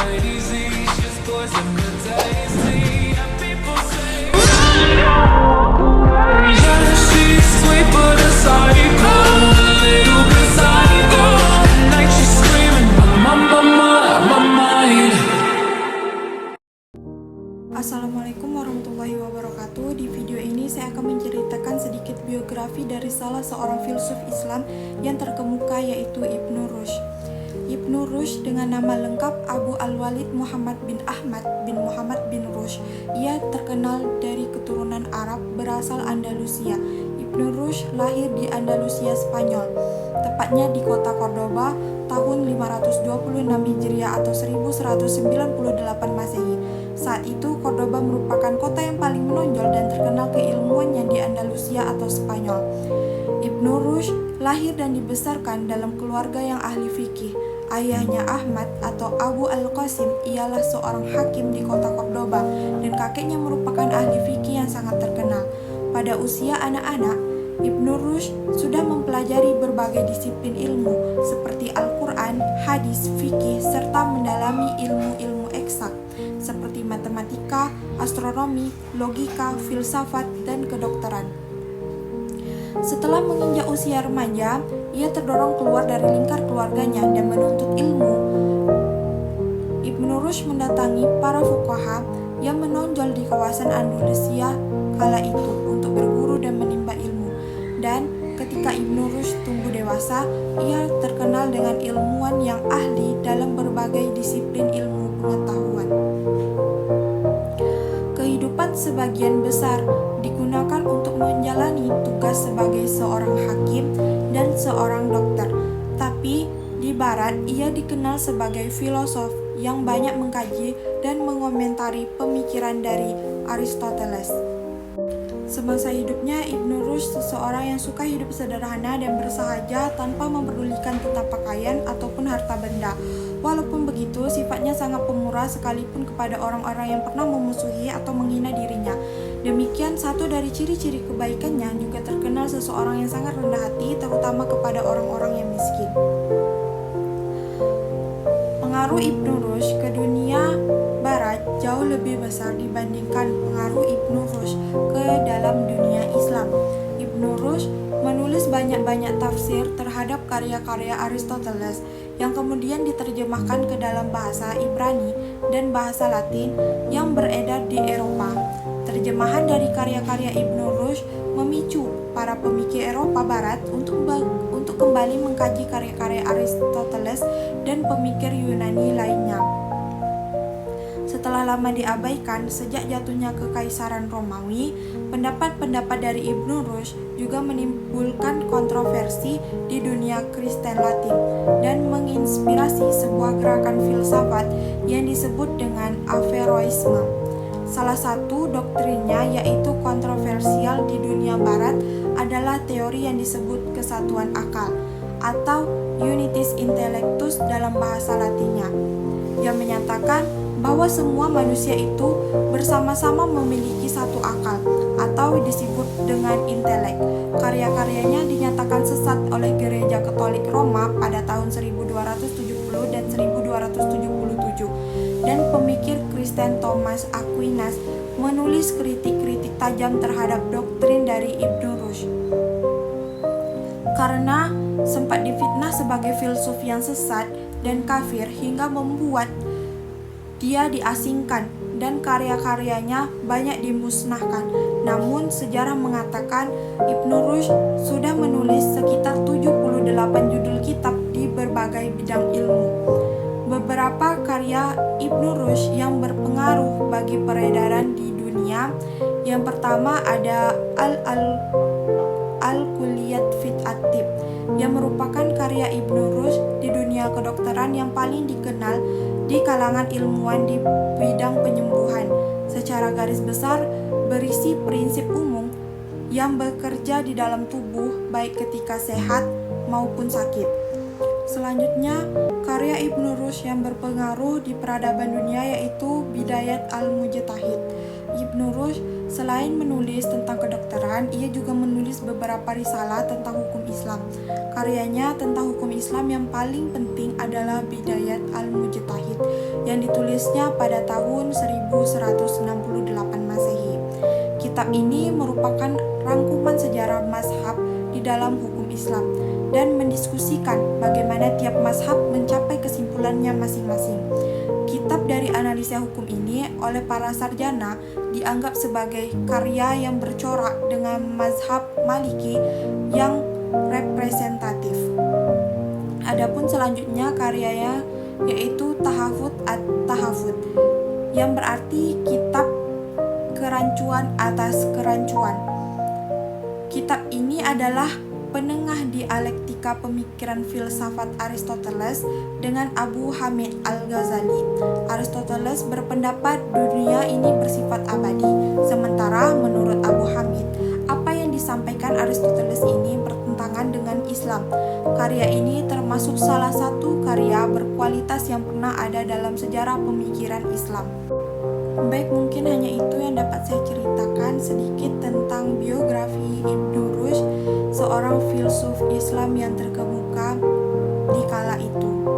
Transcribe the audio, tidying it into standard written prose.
crazy. She's poison the tasty. And people say, yeah, she's sweet but a psycho, a little bit psycho. At night she's screaming, my mind. Assalamualaikum warahmatullahi wabarakatuh. Di video ini saya akan menceritakan sedikit biografi dari salah seorang filsuf Islam yang terkemuka, yaitu Ibnu Rushd. Ibnu Rushd dengan nama lengkap Abu Al-Walid Muhammad bin Ahmad bin Muhammad bin Rushd. Ia terkenal dari keturunan Arab berasal Andalusia. Ibnu Rushd lahir di Andalusia, Spanyol, tepatnya di kota Cordoba tahun 526 Hijriah atau 1198 Masehi. Saat itu Cordoba merupakan kota yang paling menonjol dan terkenal keilmuannya di Andalusia atau Spanyol. Ibnu Rushd lahir dan dibesarkan dalam keluarga yang ahli fikih. Ayahnya Ahmad atau Abu Al-Qasim ialah seorang hakim di kota Cordoba dan kakeknya merupakan ahli fikih yang sangat terkenal. Pada usia anak-anak, Ibnu Rushd sudah mempelajari berbagai disiplin ilmu seperti Al-Quran, hadis, fikih, serta mendalami ilmu-ilmu eksak seperti matematika, astronomi, logika, filsafat, dan kedokteran. Setelah menginjak usia remaja, ia terdorong keluar dari lingkar keluarganya dan menuntut ilmu. Ibnu Rushd mendatangi para fuqaha yang menonjol di kawasan Andalusia kala itu untuk berguru dan menimba ilmu. Dan ketika Ibnu Rushd tumbuh dewasa, ia terkenal dengan ilmuwan yang ahli dalam berbagai disiplin ilmu pengetahuan. Kehidupan sebagian besar digunakan untuk menjalani tugas sebagai seorang hakim dan seorang dokter. Tapi di barat ia dikenal sebagai filosof yang banyak mengkaji dan mengomentari pemikiran dari Aristoteles. Semasa hidupnya, Ibnu Rushd seseorang yang suka hidup sederhana dan bersahaja tanpa memperdulikan tentang pakaian ataupun harta benda. Walaupun begitu, sifatnya sangat pemurah sekalipun kepada orang-orang yang pernah memusuhi atau menghina dirinya. Demikian satu dari ciri-ciri kebaikannya, juga terkenal seseorang yang sangat rendah hati, terutama kepada orang-orang yang miskin. Pengaruh Ibnu Rushd ke dunia barat jauh lebih besar dibandingkan pengaruh Ibnu Rushd ke dalam dunia Islam. Ibnu Rushd menulis banyak-banyak tafsir terhadap karya-karya Aristoteles yang kemudian diterjemahkan ke dalam bahasa Ibrani dan bahasa Latin yang beredar di Eropa. Terjemahan dari karya-karya Ibnu Rushd memicu para pemikir Eropa Barat untuk kembali mengkaji karya-karya Aristoteles dan pemikir Yunani lainnya. Setelah lama diabaikan sejak jatuhnya Kekaisaran Romawi, pendapat-pendapat dari Ibnu Rushd juga menimbulkan kontroversi di dunia Kristen Latin dan menginspirasi sebuah gerakan filsafat yang disebut dengan Averroisme. Salah satu doktrinnya, yaitu kontroversial di dunia barat, adalah teori yang disebut kesatuan akal atau unitas intellectus dalam bahasa Latinnya, yang menyatakan bahwa semua manusia itu bersama-sama memiliki satu akal atau disebut dengan intelek. Karya-karyanya dinyatakan sesat oleh Gereja Katolik Roma pada tahun 1270 dan 1277, dan pemikir Kristen Thomas Aquinas menulis kritik-kritik tajam terhadap doktrin dari Ibnu Rushd. Karena sempat difitnah sebagai filsuf yang sesat dan kafir hingga membuat dia diasingkan dan karya-karyanya banyak dimusnahkan. Namun sejarah mengatakan Ibnu Rushd sudah menulis sekitar 78 judul kitab di berbagai bidang ilmu. Beberapa karya Ibnu Rushd yang berpengaruh bagi peredaran di dunia, yang pertama ada Al-Kulliyat fit At-Tib, yang merupakan karya Ibnu Rushd di dunia kedokteran yang paling dikenal di kalangan ilmuwan di bidang penyembuhan. Secara garis besar berisi prinsip umum yang bekerja di dalam tubuh baik ketika sehat maupun sakit. Selanjutnya, karya Ibnu Rushd yang berpengaruh di peradaban dunia yaitu Bidayat al-Mujtahid, Ibnu Rushd selain menulis tentang kedokteran, ia juga menulis beberapa risalah tentang hukum Islam. Karyanya tentang hukum Islam yang paling penting adalah Bidayat al-Mujtahid yang ditulisnya pada tahun 1168 Masehi. Kitab ini merupakan rangkuman sejarah mazhab di dalam hukum Islam dan mendiskusikan bagaimana tiap mazhab mencapai kesimpulannya masing-masing. Kitab dari analisa hukum ini oleh para sarjana dianggap sebagai karya yang bercorak dengan mazhab Maliki yang representatif. Adapun selanjutnya karyanya yaitu Tahafut at-Tahafut yang berarti kitab kerancuan atas kerancuan. Kitab ini adalah penengah dialektika pemikiran filsafat Aristoteles dengan Abu Hamid Al-Ghazali. Aristoteles berpendapat dunia ini bersifat abadi, sementara menurut Abu Hamid, apa yang disampaikan Aristoteles ini bertentangan dengan Islam. Karya ini termasuk salah satu karya berkualitas yang pernah ada dalam sejarah pemikiran Islam. Baik, mungkin hanya itu yang dapat saya ceritakan sedikit tentang biografi Ibnu Rushd, seorang filsuf Islam yang terkemuka di kala itu.